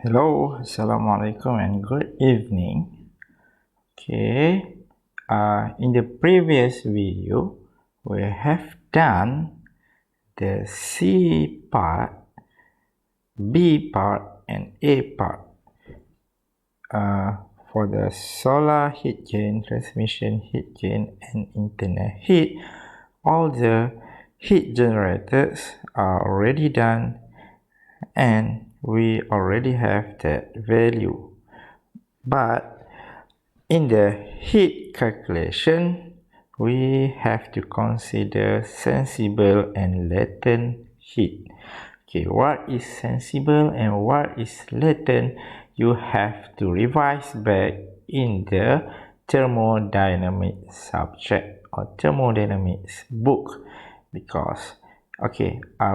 Hello, Assalamualaikum and good evening. Okay, in the previous video, we have done the C part, B part, and A part. For the solar heat gain, transmission heat gain, and internal heat, all the heat generators are already done, and we already have that value. But in the heat calculation, we have to consider sensible and latent heat. Okay, what is sensible and what is latent? You have to revise back in the thermodynamics subject or thermodynamics book, because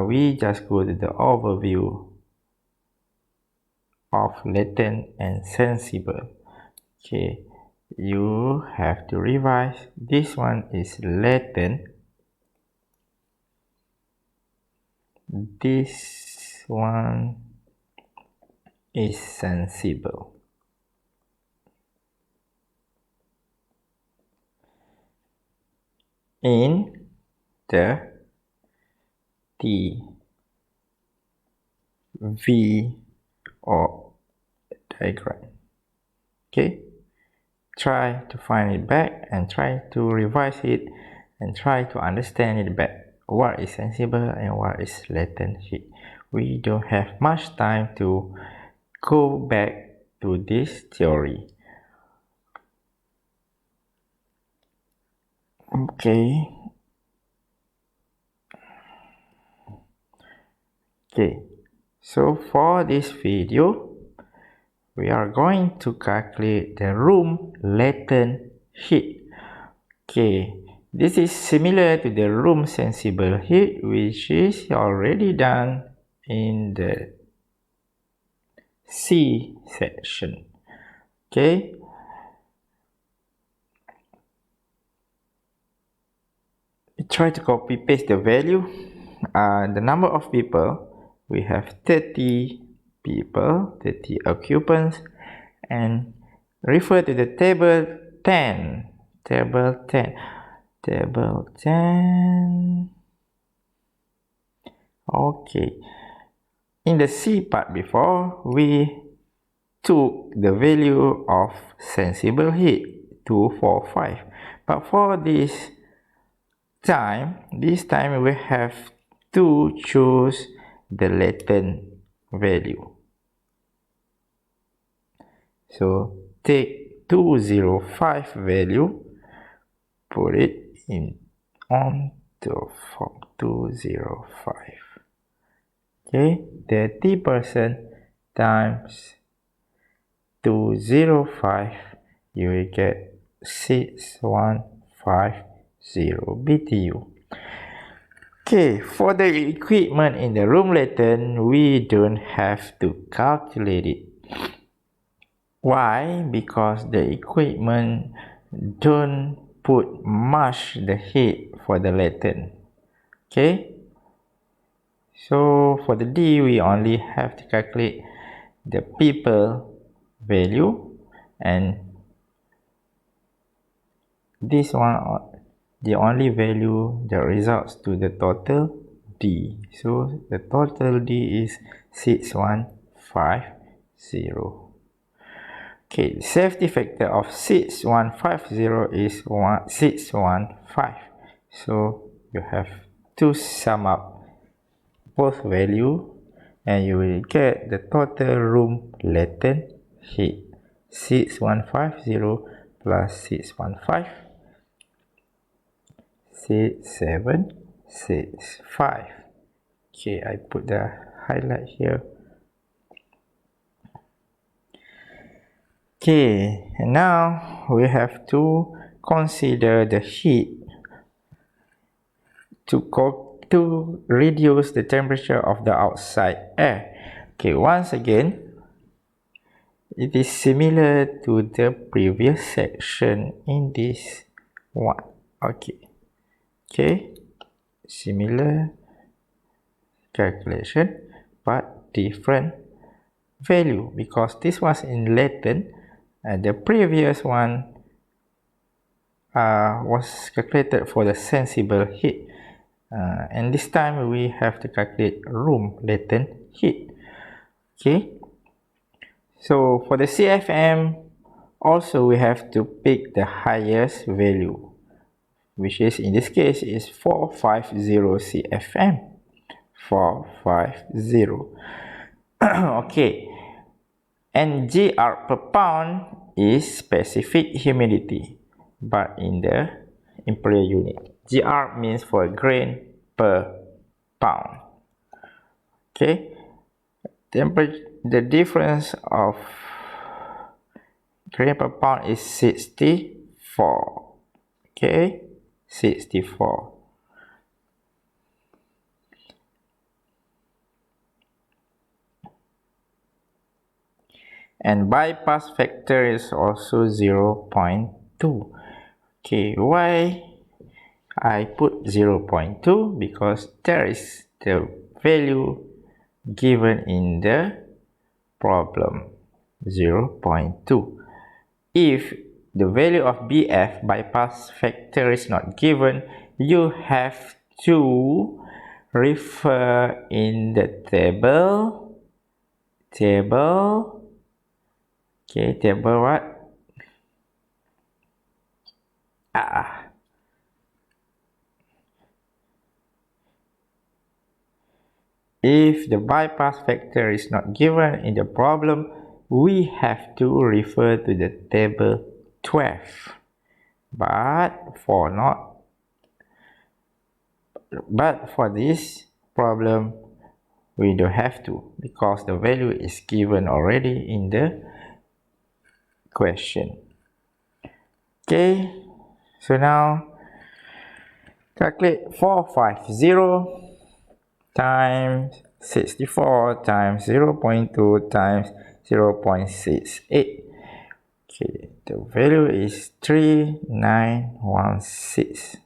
we just go to the overview of latent and sensible. Okay, you have to revise. This one is latent, this one is sensible. In the V or diagram. Okay, try to find it back and try to revise it and try to understand it back. What is sensible and what is latent heat? We don't have much time to go back to this theory. Okay, so for this video, we are going to calculate the room latent heat. Okay, this is similar to the room sensible heat, which is already done in the C section. Okay, try to copy paste the value. The number of people, we have 30 people, 30 occupants, and refer to the table 10. Table 10. Okay, in the C part before, we took the value of sensible heat 245, but for this time we have to choose the latent value. So take 205 value, put it in on the form 205. Okay, 30% times 205, you will get 6150 BTU. Okay, for the equipment in the room latent, we don't have to calculate it. Why? Because the equipment don't put much the heat for the latent. Okay, so for the D, we only have to calculate the people value, and this one, the only value that results to the total D. So the total D is 6150. Okay, the safety factor of 6150 is 615. So you have to sum up both value and you will get the total room latent heat. 6150 plus 615, 6765. Okay, I put the highlight here. Okay, and now we have to consider the heat to reduce the temperature of the outside air. Okay, once again, it is similar to the previous section in this one. Okay, similar calculation but different value because this was in latent and the previous one was calculated for the sensible heat, and this time we have to calculate room latent heat. Okay, so for the CFM also we have to pick the highest value, which is in this case is 450 CFM. 450. Okay, and GR per pound is specific humidity, but in the imperial unit. GR means for grain per pound. Okay, the difference of grain per pound is 64. Okay, 64. And bypass factor is also 0.2. Okay, why I put 0.2? Because there is the value given in the problem, 0.2. If the value of BF, bypass factor, is not given, you have to refer in the table. Okay, table what? If the bypass factor is not given in the problem, we have to refer to the table 12. But for this problem, we don't have to because the value is given already in the question. Okay, so now calculate 450 times 64 times 0.2 times 0.68. Okay, the value is 3916.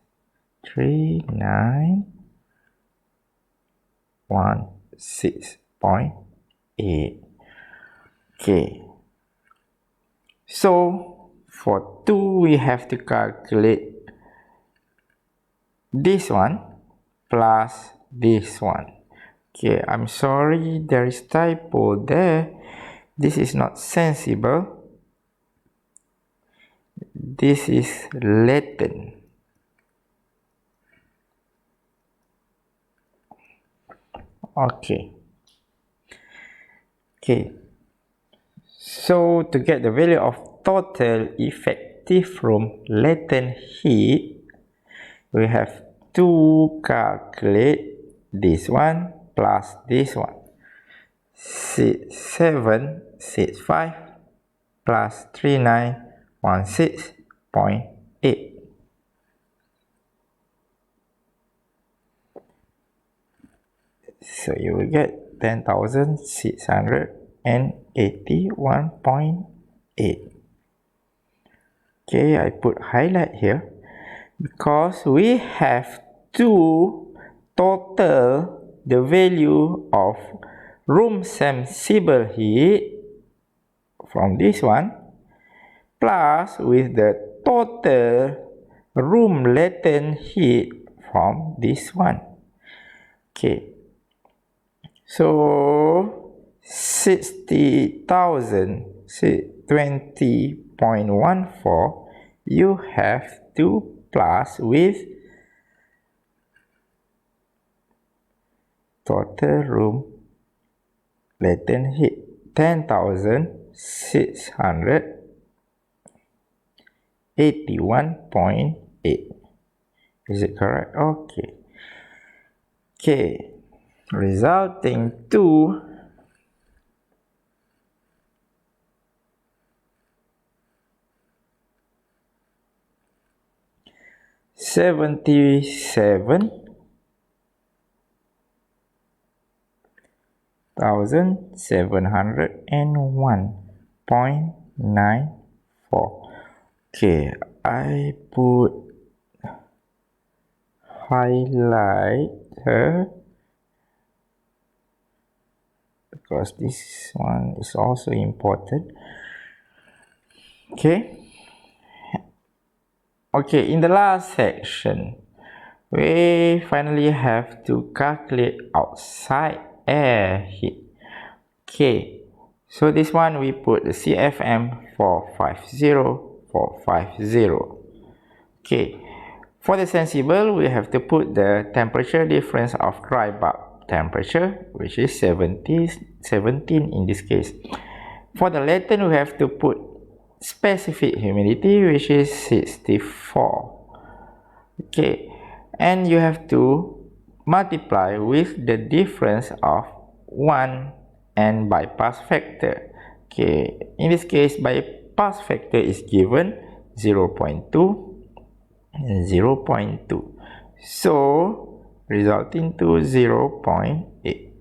3916.8. Okay, so for 2 we have to calculate this one plus this one. Okay, I'm sorry, there is typo there. This is not sensible. This is latent. Okay. So to get the value of total effective room latent heat, we have to calculate this one plus this one. 765 plus 3916.8. So you will get 10,681.8. Okay, I put highlight here because we have to total the value of room sensible heat from this one plus with the total room latent heat from this one. Okay, so 60,020.14 you have to plus with total room latent heat 10,681.8. Is it correct? Okay. Okay. Resulting to 77,701.94. Okay, I put highlighter because this one is also important. Okay, in the last section we finally have to calculate outside air heat. Okay, so this one we put the CFM 450. Okay, for the sensible we have to put the temperature difference of dry bulb temperature, which is 17 in this case. For the latent we have to put specific humidity, which is 64. Okay, and you have to multiply with the difference of 1 and bypass factor. Okay, in this case bypass factor is given 0.2 and 0.2, so resulting to 0.8.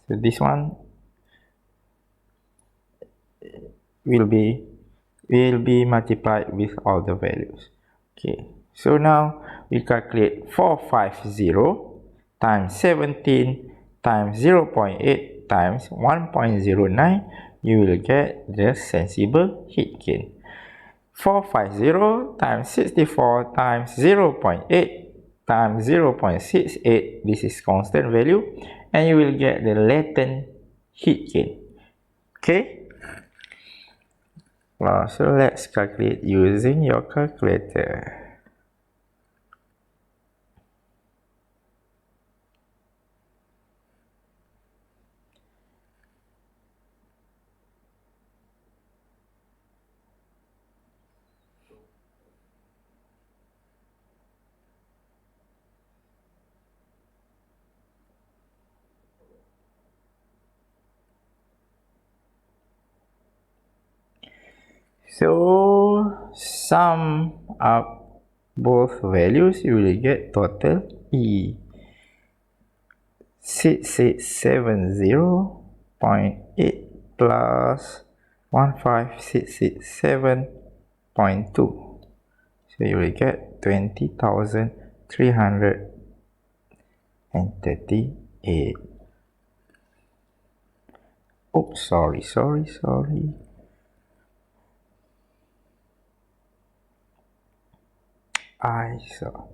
So this one will be multiplied with all the values. Okay, so now we calculate 450 times 17 times 0.8 times 1.09. You will get the sensible heat gain. 450 times 64 times 0.8 times 0.68, this is constant value, and you will get the latent heat gain. Okay, so let's calculate using your calculator. So sum up both values, you will get total E 6670.8 plus 15667.2. So you will get 20,338. Oops, sorry. I saw.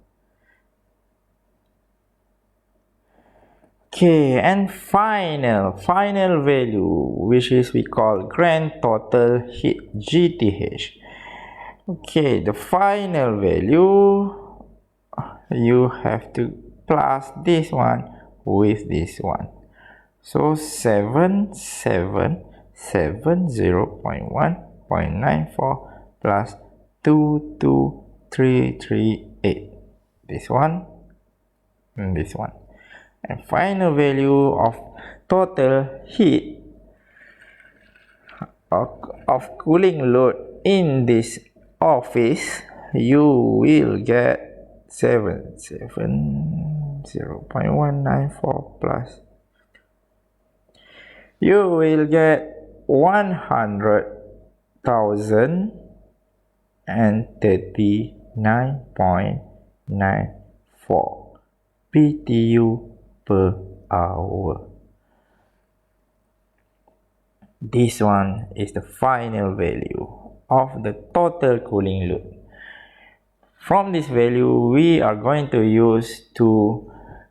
Okay, and final value, which is we call grand total heat, GTH. Okay, the final value, you have to plus this one with this one. So 7770.1.94 plus 22338. This one and this one. And final value of total heat of cooling load in this office, you will get 770.194 plus, you will get 100,039.94 BTU per hour. This one is the final value of the total cooling load. From this value, we are going to use to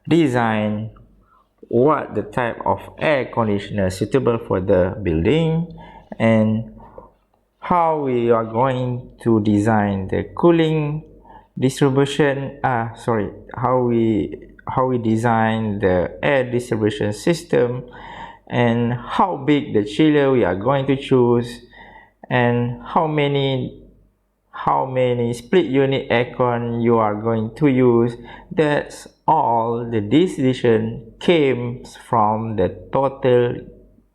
design what the type of air conditioner suitable for the building, and how we are going to design the cooling distribution, how we design the air distribution system, and how big the chiller we are going to choose, and how many split unit aircon you are going to use. That's all the decision came from the total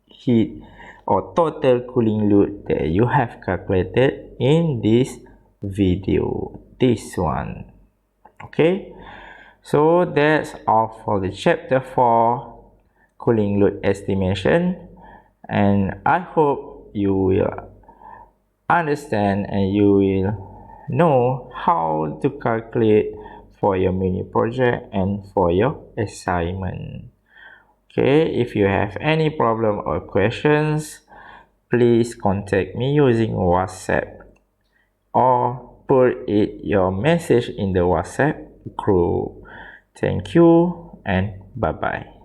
heat or total cooling load that you have calculated in this video, this one. Okay, so that's all for the chapter 4 cooling load estimation, and I hope you will understand and you will know how to calculate for your mini project and for your assignment. Okay, if you have any problem or questions, please contact me using WhatsApp or put your message in the WhatsApp group. Thank you and bye bye.